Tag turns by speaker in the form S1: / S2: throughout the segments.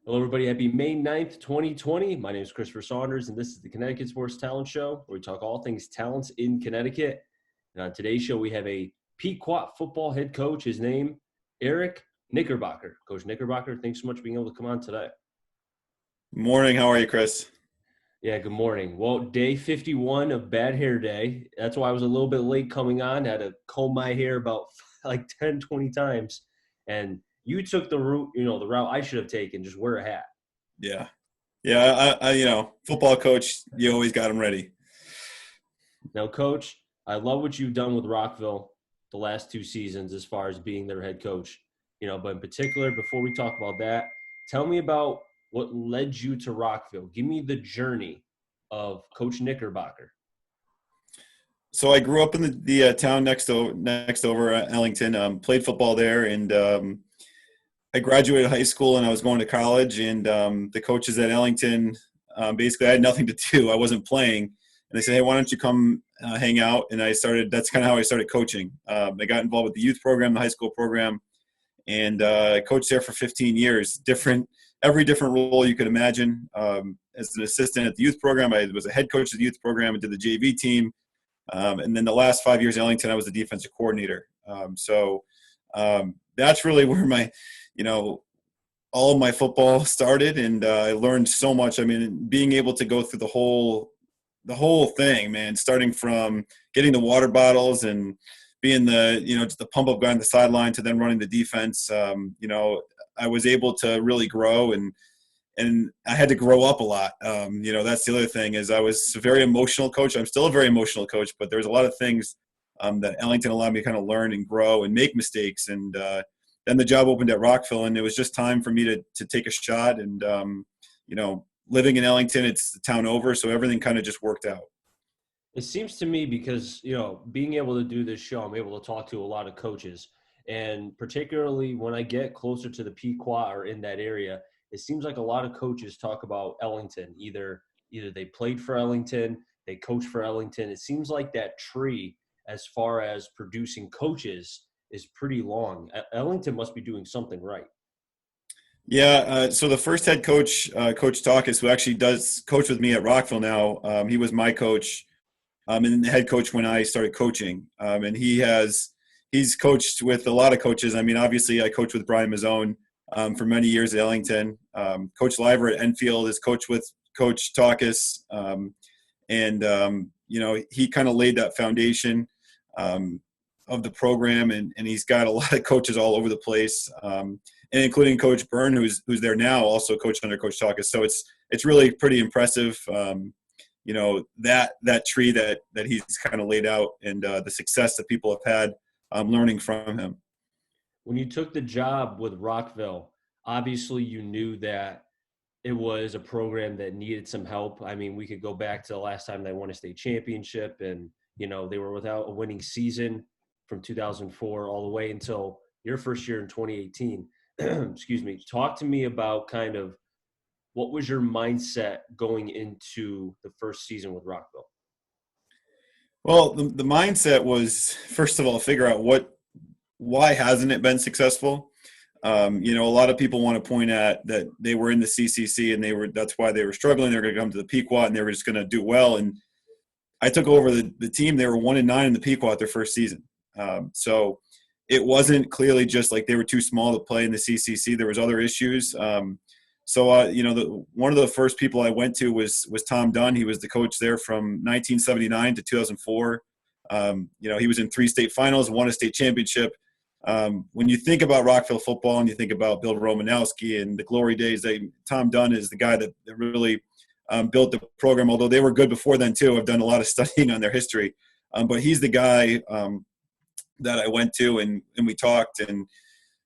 S1: Hello, everybody. Happy May 9th, 2020. My name is Christopher Saunders, and this is the Connecticut Sports Talent Show, where we talk all things talents in Connecticut. And on today's show, we have a Pequot Football head coach. His name, Erick Knickerbocker. Coach Knickerbocker, thanks so much for being able to come on today.
S2: Morning. How are you, Chris?
S1: Yeah, good morning. Well, day 51 of Bad Hair Day. That's why I was a little bit late coming on. I had to comb my hair about like 10, 20 times. And you took the route, the route I should have taken, just wear a hat.
S2: Yeah. Yeah. Football coach, you always got him ready.
S1: Now, Coach, I love what you've done with Rockville the last 2 seasons as far as being their head coach. But in particular, before we talk about that, tell me about what led you to Rockville. Give me the journey of Coach Knickerbocker.
S2: So I grew up in the town next over Ellington. Played football there, and I graduated high school, and I was going to college. And the coaches at Ellington, basically, I had nothing to do. I wasn't playing, and they said, "Hey, why don't you come hang out?" And I started. That's kind of how I started coaching. I got involved with the youth program, the high school program, and I coached there for 15 years. Every different role you could imagine. As an assistant at the youth program, I was a head coach of the youth program and did the JV team. And then the last 5 years at Ellington, I was the defensive coordinator. That's really where all of my football started, and I learned so much. I mean, being able to go through the whole thing, man, starting from getting the water bottles and being just the pump up guy on the sideline to then running the defense. I was able to really grow, and I had to grow up a lot. That's the other thing is I was a very emotional coach. I'm still a very emotional coach, but there's a lot of things that Ellington allowed me to kind of learn and grow and make mistakes. And then the job opened at Rockville, and it was just time for me to take a shot. And, living in Ellington, it's the town over, so everything kind of just worked out.
S1: It seems to me because, being able to do this show, I'm able to talk to a lot of coaches. And particularly when I get closer to the Pequot or in that area, it seems like a lot of coaches talk about Ellington. Either they played for Ellington, they coached for Ellington. It seems like that tree, as far as producing coaches, is pretty long. Ellington must be doing something right.
S2: Yeah, so the first head coach, Coach Takis, who actually does coach with me at Rockville now, he was my coach and the head coach when I started coaching. And he's coached with a lot of coaches. I mean, obviously I coached with Brian Mazzone for many years at Ellington. Coach Liver at Enfield is coached with Coach Takis. He kind of laid that foundation of the program, and he's got a lot of coaches all over the place, and including Coach Byrne, who's there now, also coached under Coach Takis. So it's really pretty impressive, that tree that he's kind of laid out, and the success that people have had learning from him.
S1: When you took the job with Rockville, obviously you knew that it was a program that needed some help. I mean, we could go back to the last time they won a state championship, and, they were without a winning season from 2004 all the way until your first year in 2018. Excuse me. Talk to me about kind of what was your mindset going into the first season with Rockville?
S2: Well, the mindset was, first of all, figure out why hasn't it been successful? A lot of people want to point at that they were in the CCC and that's why they were struggling. They're going to come to the Pequot and they were just going to do well. And I took over the team. They were 1-9 in the Pequot their first season. So it wasn't clearly just like they were too small to play in the CCC. There was other issues. One of the first people I went to was Tom Dunn. He was the coach there from 1979 to 2004. He was in 3 state finals, won a state championship. When you think about Rockville football and you think about Bill Romanowski and the glory days, Tom Dunn is the guy that really built the program, although they were good before then too. I've done a lot of studying on their history. But he's the guy that I went to and we talked. And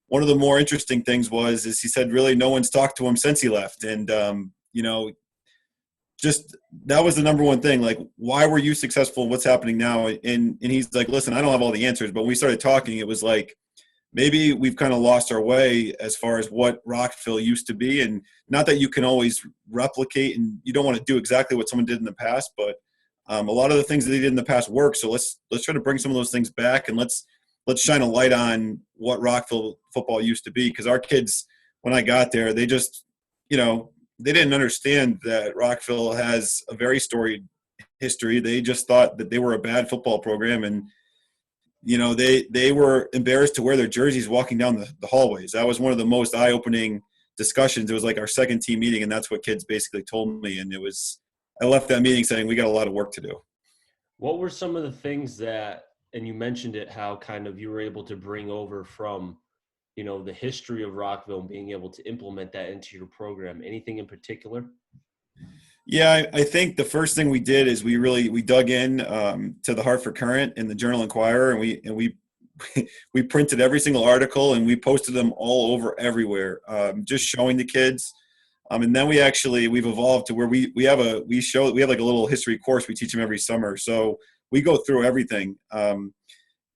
S2: one of the more interesting things is he said really no one's talked to him since he left. And, just that was the number one thing. Like, why were you successful? What's happening now? And he's like, listen, I don't have all the answers. But when we started talking, it was like, maybe we've kind of lost our way as far as what Rockville used to be. And not that you can always replicate and you don't want to do exactly what someone did in the past, but a lot of the things that they did in the past work. So let's try to bring some of those things back, and let's shine a light on what Rockville football used to be. Because our kids, when I got there, they just they didn't understand that Rockville has a very storied history. They just thought that they were a bad football program, and they were embarrassed to wear their jerseys walking down the hallways. That was one of the most eye-opening discussions. It was like our second team meeting, and that's what kids basically told me. And I left that meeting saying we got a lot of work to do.
S1: What were some of the things that, and you mentioned it, how kind of you were able to bring over from, the history of Rockville and being able to implement that into your program? Anything in particular?
S2: Yeah, I think the first thing we did is we dug in to the Hartford Courant and the Journal Enquirer, and we printed every single article and we posted them all over everywhere, just showing the kids. And then we've evolved to where we have like a little history course we teach them every summer. So we go through everything.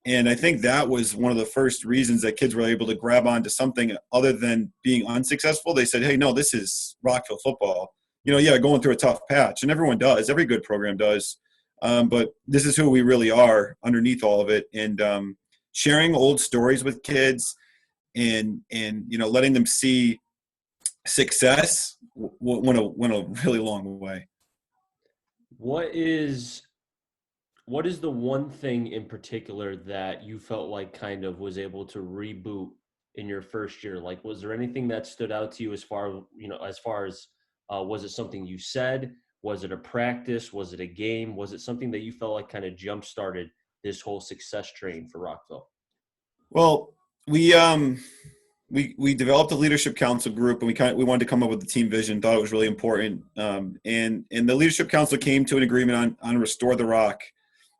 S2: And I think that was one of the first reasons that kids were able to grab onto something other than being unsuccessful. They said, hey, no, this is Rockville football. Going through a tough patch, and everyone does. Every good program does. But this is who we really are underneath all of it. And sharing old stories with kids and letting them see success went a really long way.
S1: What is the one thing in particular that you felt like kind of was able to reboot in your first year? Like, was there anything that stood out to you as far as was it something you said? Was it a practice? Was it a game? Was it something that you felt like kind of jump-started this whole success train for Rockville?
S2: Well, we developed a leadership council group, and we wanted to come up with the team vision. Thought it was really important, and the leadership council came to an agreement on Restore the Rock.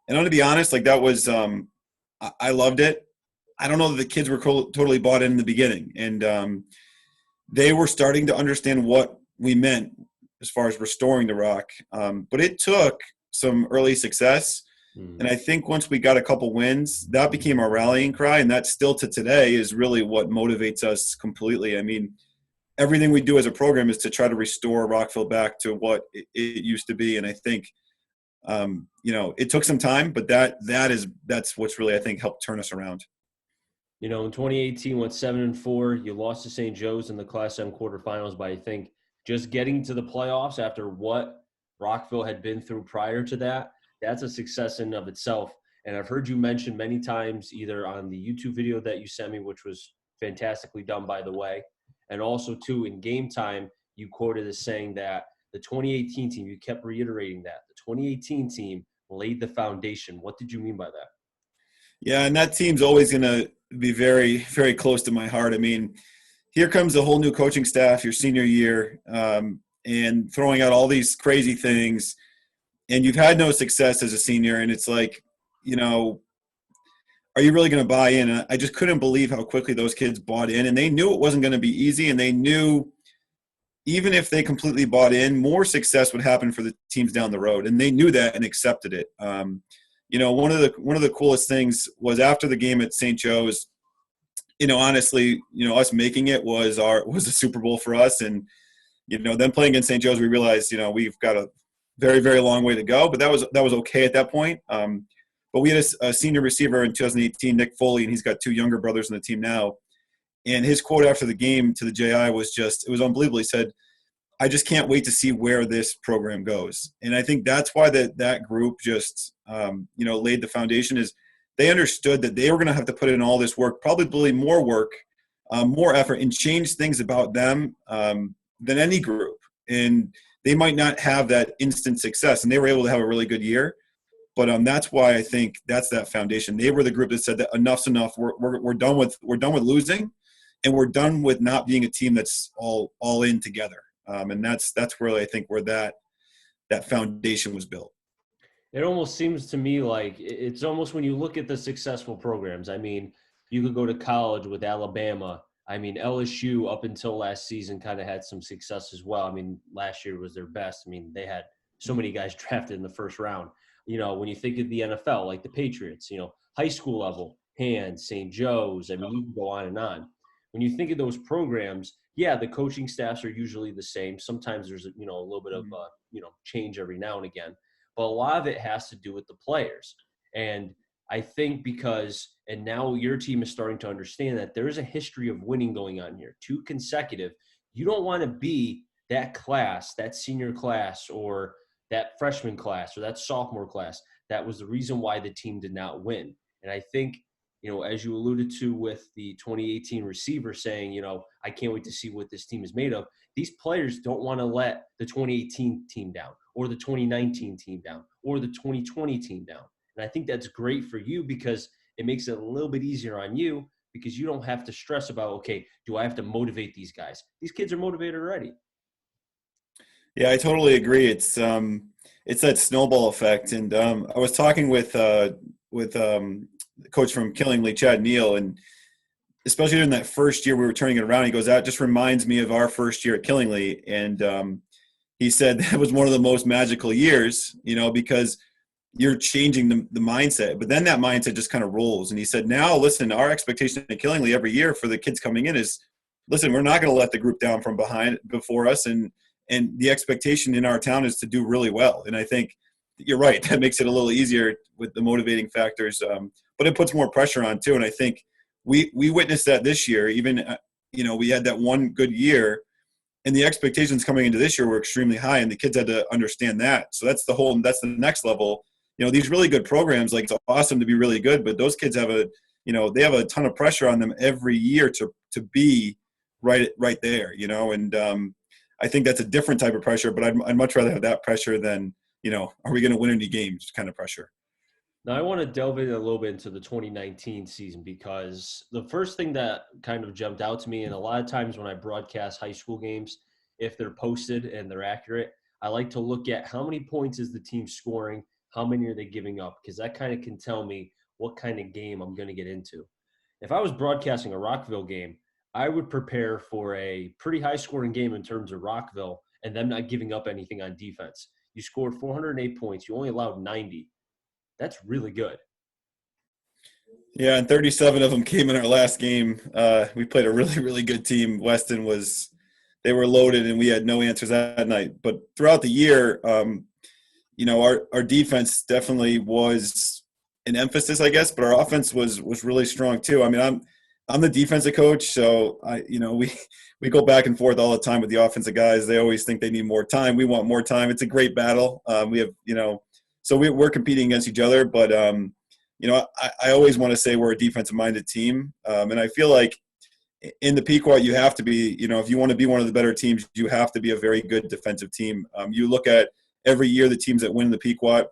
S2: And I'm going to be honest, like that was I loved it. I don't know that the kids were totally bought in the beginning, and they were starting to understand what we meant as far as restoring the Rock. But it took some early success. And I think once we got a couple wins, that became our rallying cry. And that still to today is really what motivates us completely. I mean, everything we do as a program is to try to restore Rockville back to what it used to be. And I think, it took some time, but that's what's really, I think, helped turn us around.
S1: In 2018, went 7-4. You lost to St. Joe's in the Class M quarterfinals, but I think just getting to the playoffs after what Rockville had been through prior to that, that's a success in and of itself. And I've heard you mention many times, either on the YouTube video that you sent me, which was fantastically done, by the way, and also, too, in game time, you quoted as saying that the 2018 team, you kept reiterating that, the 2018 team laid the foundation. What did you mean by that?
S2: Yeah, and that team's always going to be very, very close to my heart. I mean, here comes a whole new coaching staff your senior year, and throwing out all these crazy things, and you've had no success as a senior, and it's like, are you really going to buy in? And I just couldn't believe how quickly those kids bought in, and they knew it wasn't going to be easy, and they knew even if they completely bought in, more success would happen for the teams down the road, and they knew that and accepted it. One of the coolest things was after the game at St. Joe's. Honestly, us making it was a Super Bowl for us, and then playing against St. Joe's, we realized we've got a very, very long way to go, but that was okay at that point. But we had a senior receiver in 2018, Nick Foley, and he's got two younger brothers in the team now. And his quote after the game to the JI was it was unbelievable. He said, "I just can't wait to see where this program goes." And I think that's why that group just laid the foundation. Is they understood that they were going to have to put in all this work, probably more work, more effort, and change things about them than any group. And they might not have that instant success, and they were able to have a really good year. But that's why I think that's that foundation. They were the group that said that enough's enough. We're done with losing, and we're done with not being a team that's all in together. And that's really, I think, where that foundation was built.
S1: It almost seems to me like it's almost when you look at the successful programs. I mean, you could go to college with Alabama. I mean, LSU up until last season kind of had some success as well. I mean, last year was their best. I mean, they had so many guys drafted in the first round. When you think of the NFL, like the Patriots, high school level, Hands, St. Joe's, I mean, you can go on and on. When you think of those programs, yeah, the coaching staffs are usually the same. Sometimes there's, a little bit of, change every now and again. But a lot of it has to do with the players. And I think and now your team is starting to understand that there is a history of winning going on here, 2 consecutive. You don't want to be that class, that senior class, or that freshman class, or that sophomore class. That was the reason why the team did not win. And I think, as you alluded to with the 2018 receiver saying, I can't wait to see what this team is made of. These players don't want to let the 2018 team down, or the 2019 team down, or the 2020 team down. And I think that's great for you because it makes it a little bit easier on you, because you don't have to stress about, okay, do I have to motivate these guys? These kids are motivated already.
S2: Yeah, I totally agree. It's that snowball effect. And I was talking with the coach from Killingly, Chad Neal, and especially during that first year we were turning it around, he goes, that just reminds me of our first year at Killingly. And he said that was one of the most magical years, because you're changing the mindset. But then that mindset just kind of rolls. And he said, now, listen, our expectation at Killingly every year for the kids coming in is, listen, we're not going to let the group down from behind before us. And the expectation in our town is to do really well. And I think you're right. That makes it a little easier with the motivating factors. But it puts more pressure on too. And I think we witnessed that this year. Even, we had that one good year, and the expectations coming into this year were extremely high, and the kids had to understand that. So that's the next level. These really good programs, like, it's awesome to be really good, but those kids have they have a ton of pressure on them every year to be right there, and I think that's a different type of pressure, but I'd much rather have that pressure than, are we going to win any games kind of pressure.
S1: Now, I want to delve in a little bit into the 2019 season, because the first thing that kind of jumped out to me, and a lot of times when I broadcast high school games, if they're posted and they're accurate, I like to look at how many points is the team scoring, how many are they giving up, because that kind of can tell me what kind of game I'm going to get into. If I was broadcasting a Rockville game, I would prepare for a pretty high-scoring game in terms of Rockville and them not giving up anything on defense. You scored 408 points. You only allowed 90. That's really good.
S2: Yeah, and 37 of them came in our last game. We played a really, really good team. Weston they were loaded, and we had no answers that night. But throughout the year, our defense definitely was an emphasis, I guess, but our offense was really strong too. I mean, I'm the defensive coach, so we go back and forth all the time with the offensive guys. They always think they need more time. We want more time. It's a great battle. We have, so we're competing against each other. But I always want to say we're a defensive-minded team, and I feel like in the Pequot you have to be. If you want to be one of the better teams, you have to be a very good defensive team. You look at every year the teams that win the Pequot,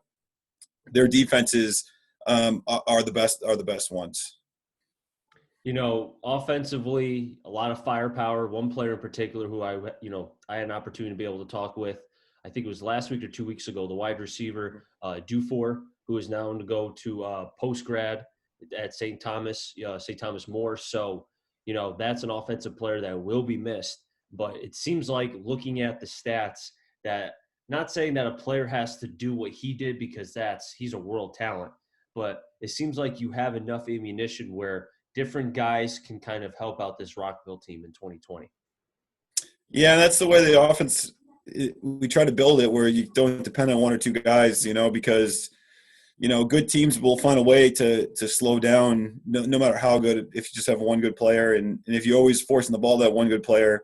S2: their defenses are the best ones.
S1: Offensively, a lot of firepower. One player in particular who I had an opportunity to be able to talk with, I think it was last week or 2 weeks ago, the wide receiver, Dufour, who is now going to go to post-grad at St. Thomas More. So, that's an offensive player that will be missed. But it seems like, looking at the stats, that not saying that a player has to do what he did, because he's a world talent, but it seems like you have enough ammunition where different guys can kind of help out this Rockville team in 2020.
S2: Yeah, that's the way the offense we try to build it, where you don't depend on one or two guys, because good teams will find a way to slow down no matter how good, if you just have one good player, and if you always forcing the ball to that one good player,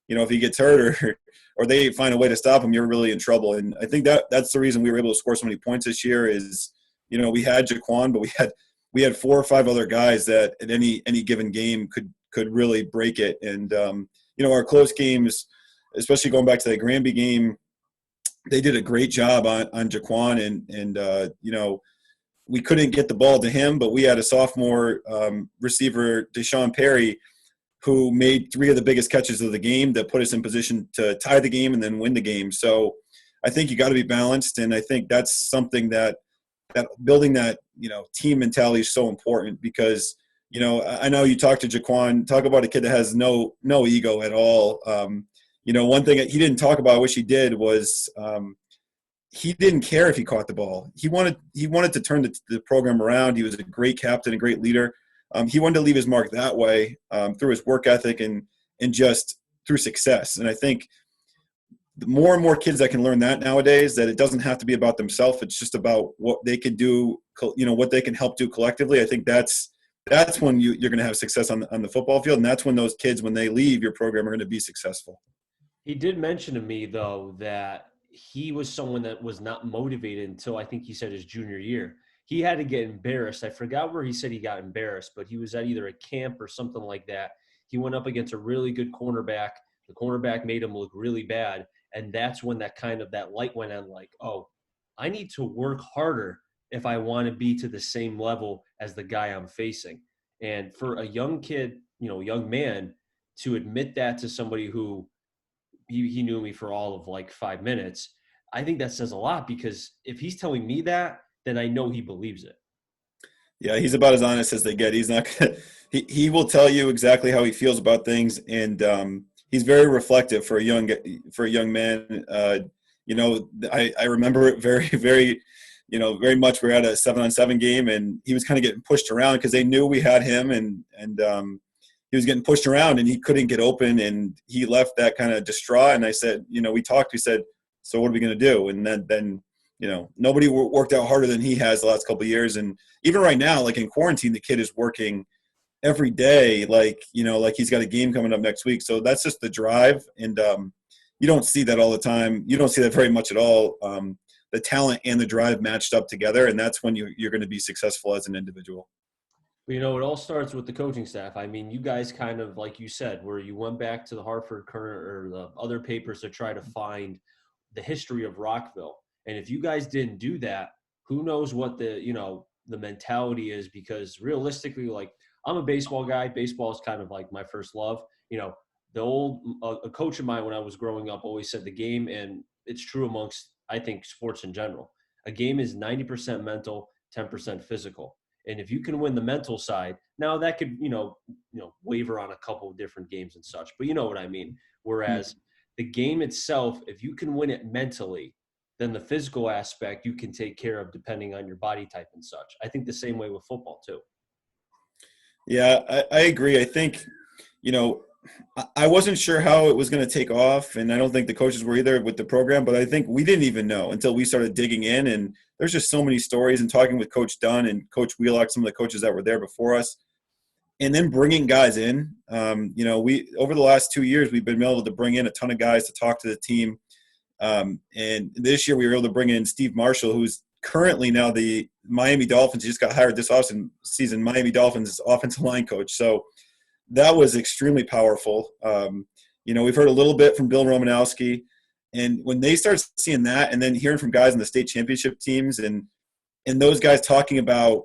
S2: if he gets hurt or they find a way to stop him, you're really in trouble. And I think that's the reason we were able to score so many points this year is, we had Jaquan, but we had 4 or 5 other guys that at any given game could really break it. And our close games, especially going back to the Granby game, they did a great job on Jaquan, and we couldn't get the ball to him, but we had a sophomore receiver, Deshaun Perry, who made 3 of the biggest catches of the game that put us in position to tie the game and then win the game. So I think you got to be balanced, and I think that's something that building that team mentality is so important, because I know you talk to Jaquan, talk about a kid that has no ego at all. One thing he didn't talk about, I wish he did, was he didn't care if he caught the ball. He wanted to turn the program around. He was a great captain, a great leader. He wanted to leave his mark that way through his work ethic and just through success. And I think the more and more kids that can learn that nowadays, that it doesn't have to be about themselves. It's just about what they can do, what they can help do collectively. I think that's that's when you're going to have success on the football field. And that's when those kids, when they leave your program, are going to be successful.
S1: He did mention to me, though, that he was someone that was not motivated until I think he said his junior year. He had to get embarrassed. I forgot where he said he got embarrassed, but he was at either a camp or something like that. He went up against a really good cornerback. The cornerback made him look really bad. And that's when that light went on, like, oh, I need to work harder if I want to be to the same level as the guy I'm facing. And for a young kid, young man, to admit that to somebody who he knew me for all of like 5 minutes, I think that says a lot, because if he's telling me that, then I know he believes it.
S2: Yeah, he's about as honest as they get. He's not gonna, he will tell you exactly how he feels about things, and he's very reflective for a young man. I remember it very, very, very much. We were at a 7-on-7 game, and he was kind of getting pushed around because they knew we had him, and he was getting pushed around, and he couldn't get open, and he left that kind of distraught. And I said, we talked. We said, so what are we going to do? And then nobody worked out harder than he has the last couple of years. And even right now, like in quarantine, the kid is working every day, like he's got a game coming up next week. So that's just the drive. And you don't see that all the time. You don't see that very much at all. The talent and the drive matched up together, and that's when you're going to be successful as an individual.
S1: It all starts with the coaching staff. I mean, you guys kind of, like you said, where you went back to the Hartford Courant or the other papers to try to find the history of Rockville. And if you guys didn't do that, who knows what the mentality is, because realistically, like, I'm a baseball guy. Baseball is kind of like my first love. A coach of mine when I was growing up always said the game, and it's true amongst, I think, sports in general, a game is 90% mental, 10% physical. And if you can win the mental side, now that could, waver on a couple of different games and such, but you know what I mean? Whereas the game itself, if you can win it mentally, then the physical aspect you can take care of depending on your body type and such. I think the same way with football too.
S2: Yeah, I agree. I think, I wasn't sure how it was going to take off, and I don't think the coaches were either with the program, but I think we didn't even know until we started digging in, and there's just so many stories, and talking with Coach Dunn and Coach Wheelock, some of the coaches that were there before us, and then bringing guys in. We over the last 2 years, we've been able to bring in a ton of guys to talk to the team, and this year we were able to bring in Steve Marshall, who's currently now the Miami Dolphins. He just got hired this offseason, Miami Dolphins offensive line coach. So that was extremely powerful. We've heard a little bit from Bill Romanowski, and when they start seeing that, and then hearing from guys in the state championship teams, and those guys talking about,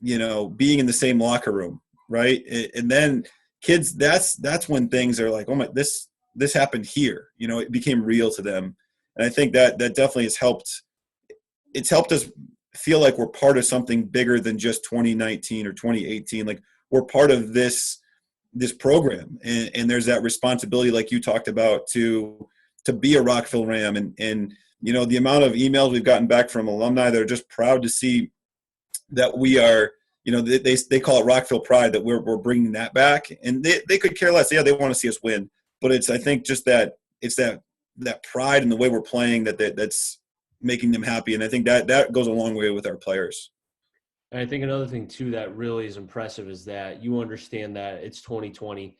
S2: being in the same locker room, right? And then kids, that's when things are like, oh my, this happened here. It became real to them, and I think that definitely has helped. It's helped us feel like we're part of something bigger than just 2019 or 2018. Like, we're part of this program, and there's that responsibility, like you talked about, to be a Rockville Ram, and the amount of emails we've gotten back from alumni that are just proud to see that we are, they call it Rockville pride, that we're bringing that back, and they could care less. Yeah, they want to see us win, but I think just that it's that pride in the way we're playing that's making them happy, and I think that goes a long way with our players.
S1: And I think another thing too that really is impressive is that you understand that it's 2020.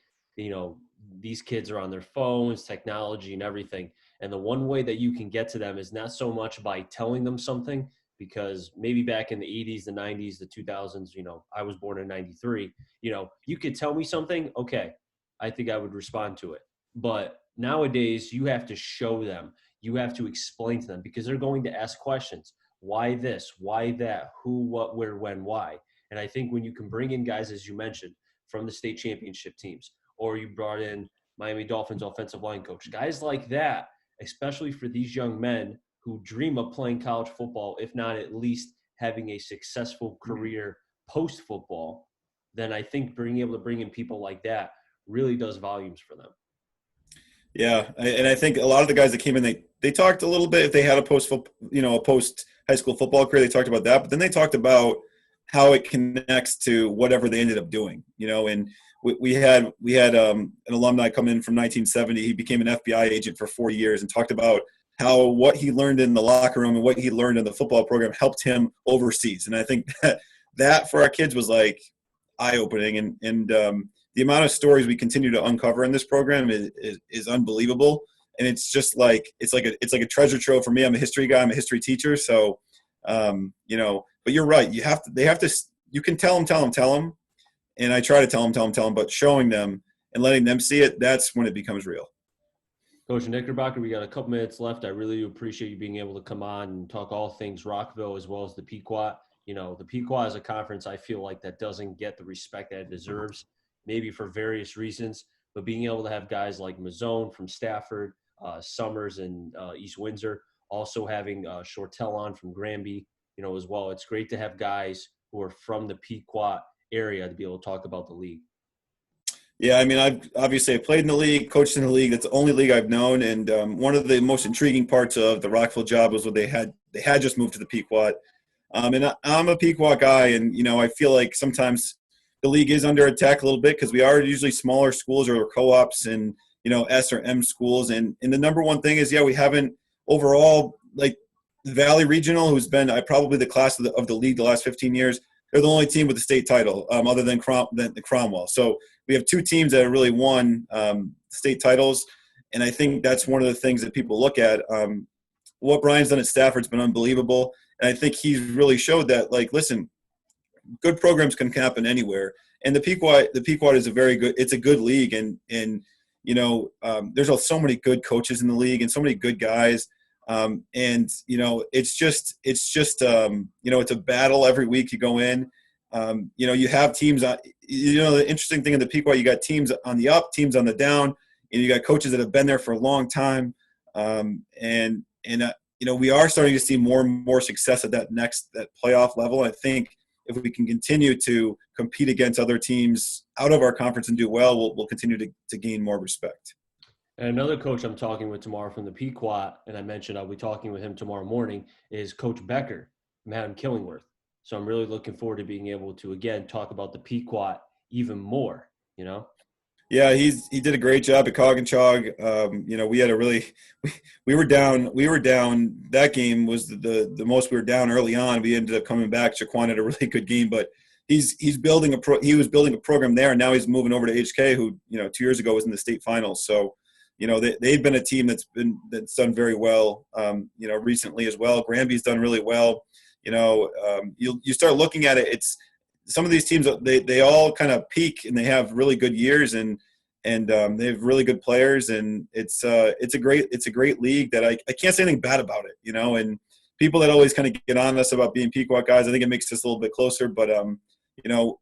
S1: These kids are on their phones, technology, and everything. And the one way that you can get to them is not so much by telling them something, because maybe back in the 80s, the 90s, the 2000s, I was born in 93. You could tell me something, okay, I think I would respond to it. But nowadays, you have to show them. You have to explain to them, because they're going to ask questions. Why this? Why that? Who, what, where, when, why? And I think when you can bring in guys, as you mentioned, from the state championship teams, or you brought in Miami Dolphins offensive line coach, guys like that, especially for these young men who dream of playing college football, if not at least having a successful career post-football, then I think being able to bring in people like that really does volumes for them.
S2: Yeah, and I think a lot of the guys that came in, they talked a little bit if they had a post high school football career, they talked about that, but then they talked about how it connects to whatever they ended up doing. And we had an alumni come in from 1970. He became an FBI agent for 4 years and talked about how what he learned in the locker room and what he learned in the football program helped him overseas. And I think that for our kids was like, eye-opening, and the amount of stories we continue to uncover in this program is unbelievable. And it's just like it's like a treasure trove for me. I'm a history guy. I'm a history teacher. So but you're right. You can tell them, and I try to tell them, but showing them and letting them see it, that's when it becomes real.
S1: Coach Knickerbocker, we got a couple minutes left. I really do appreciate you being able to come on and talk all things Rockville as well as the Pequot. The Pequot is a conference I feel like that doesn't get the respect that it deserves, maybe for various reasons. But being able to have guys like Mazzone from Stafford, Summers and East Windsor, also having Shortell on from Granby, as well. It's great to have guys who are from the Pequot area to be able to talk about the league.
S2: Yeah, I mean, I played in the league, coached in the league. That's the only league I've known. And one of the most intriguing parts of the Rockville job was when they had just moved to the Pequot. And I'm a Pequot guy, and I feel like sometimes the league is under attack a little bit because we are usually smaller schools or co-ops and S or M schools. And the number one thing is, we haven't overall, like Valley Regional, who's been probably the class of the league the last 15 years. They're the only team with a state title, other than the Cromwell. So we have two teams that have really won state titles, and I think that's one of the things that people look at. What Brian's done at Stafford's been unbelievable, and I think he's really showed that. Like, listen, good programs can happen anywhere, and the Pequot is it's a good league, and there's so many good coaches in the league and so many good guys. It's just it's a battle every week you go in. You have teams the interesting thing in the Pequot, you got teams on the up, teams on the down, and you got coaches that have been there for a long time. We are starting to see more and more success at that playoff level. I think if we can continue to compete against other teams out of our conference and do well, we'll continue to gain more respect.
S1: And another coach I'm talking with tomorrow from the Pequot, and I mentioned I'll be talking with him tomorrow morning, is Coach Becker Madden Killingworth. So I'm really looking forward to being able to, again, talk about the Pequot even more,
S2: Yeah, he did a great job at Coggenchog. We had we were down. That game was the most we were down early on. We ended up coming back. Jaquan had a really good game, but he was building a program there, and now he's moving over to HK, who 2 years ago was in the state finals. So they've been a team that's done very well. Recently as well. Granby's done really well. You start looking at it. It's some of these teams, they all kind of peak and they have really good years and they have really good players, and it's a great league that I can't say anything bad about it, and people that always kind of get on us about being Pequot guys, I think it makes us a little bit closer. But the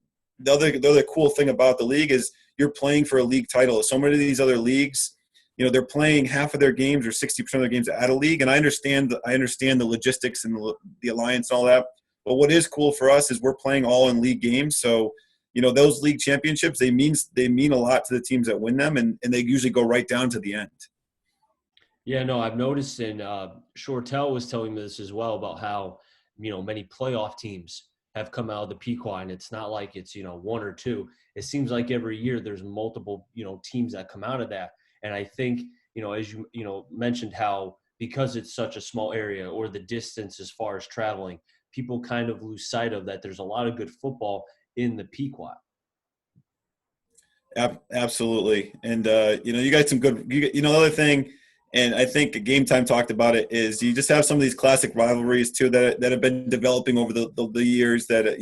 S2: other cool thing about the league is you're playing for a league title. So many of these other leagues, they're playing half of their games or 60% of their games at a league, and I understand the logistics and the alliance and all that. But what is cool for us is we're playing all in league games. So, those league championships, they mean a lot to the teams that win them, and they usually go right down to the end.
S1: Yeah, no, I've noticed, and Shortell was telling me this as well about how, many playoff teams have come out of the Pequot, and it's not like it's, one or two. It seems like every year there's multiple, teams that come out of that. And I think, as you, mentioned how because it's such a small area or the distance as far as traveling, people kind of lose sight of that there's a lot of good football in the Pequot.
S2: Absolutely. And, you got some good – another thing, and I think Game Time talked about it, is you just have some of these classic rivalries too that have been developing over the years that,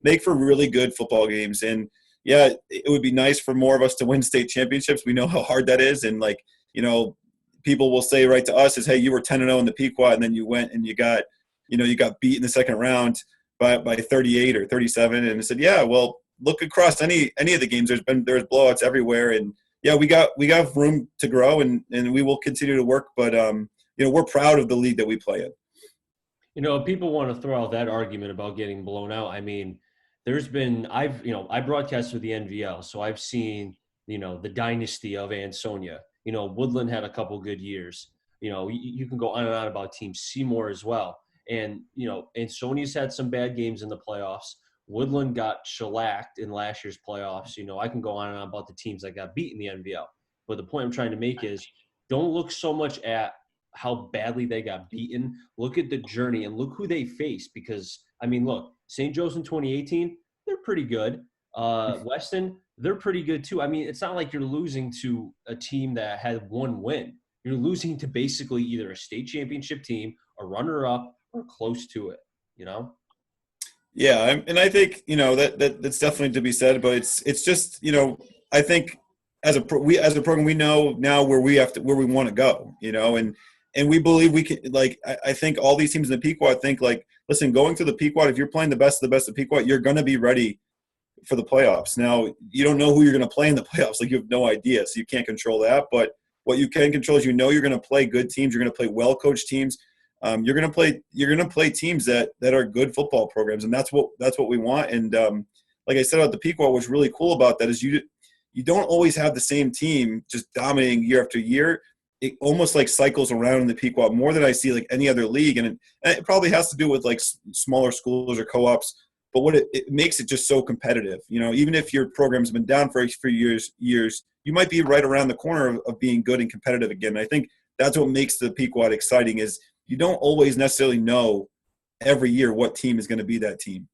S2: make for really good football games. And, yeah, it would be nice for more of us to win state championships. We know how hard that is. And, people will say right to us is, hey, you were 10-0 in the Pequot, and then you went and you got beat in the second round by 38 or 37. And I said, yeah, well, look across any of the games. There's blowouts everywhere. And, yeah, we got room to grow, and we will continue to work. But, we're proud of the league that we play in.
S1: People want to throw out that argument about getting blown out. I mean, there's been I broadcast for the NVL, so I've seen the dynasty of Ansonia. Woodland had a couple good years. You can go on and on about Team Seymour as well, and Ansonia's had some bad games in the playoffs. Woodland got shellacked in last year's playoffs. I can go on and on about the teams that got beat in the NVL, but the point I'm trying to make is don't look so much at how badly they got beaten. Look at the journey and look who they faced, because look, St. Joe's in 2018, they're pretty good. Weston, they're pretty good too. I mean, it's not like you're losing to a team that had one win. You're losing to basically either a state championship team, a runner-up, or close to it. You know?
S2: Yeah, and I think that's definitely to be said, but it's just I think as a program we know now where we want to go, and we believe we can. Like I think all these teams in the Pequot think like, listen, going to the Pequot, if you're playing the best of the best of Pequot, you're going to be ready for the playoffs. Now you don't know who you're going to play in the playoffs, like you have no idea, so you can't control that. But what you can control is you're going to play good teams, you're going to play well coached teams. You're gonna play teams that are good football programs, and that's what we want. And like I said about the Pequot, what's really cool about that is you don't always have the same team just dominating year after year. It almost like cycles around in the Pequot more than I see like any other league, and it probably has to do with like smaller schools or co-ops. But what it makes it just so competitive. Even if your program's been down for years, you might be right around the corner of being good and competitive again. And I think that's what makes the Pequot exciting is you don't always necessarily know every year what team is going to be that team.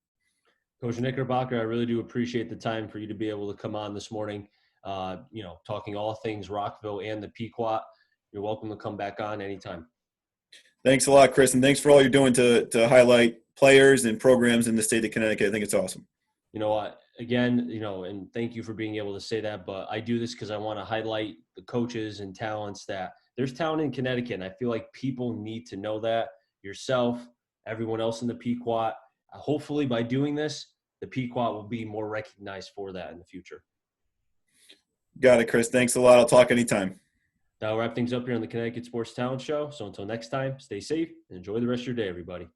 S1: Coach Knickerbocker, I really do appreciate the time for you to be able to come on this morning, talking all things Rockville and the Pequot. You're welcome to come back on anytime.
S2: Thanks a lot, Chris, and thanks for all you're doing to highlight players and programs in the state of Connecticut. I think it's awesome.
S1: Again, and thank you for being able to say that, but I do this because I want to highlight the coaches and talents that there's talent in Connecticut, and I feel like people need to know that. Yourself, everyone else in the Pequot. Hopefully by doing this, the Pequot will be more recognized for that in the future.
S2: Got it, Chris. Thanks a lot. I'll talk anytime.
S1: That'll wrap things up here on the Connecticut Sports Talent Show. So until next time, stay safe and enjoy the rest of your day, everybody.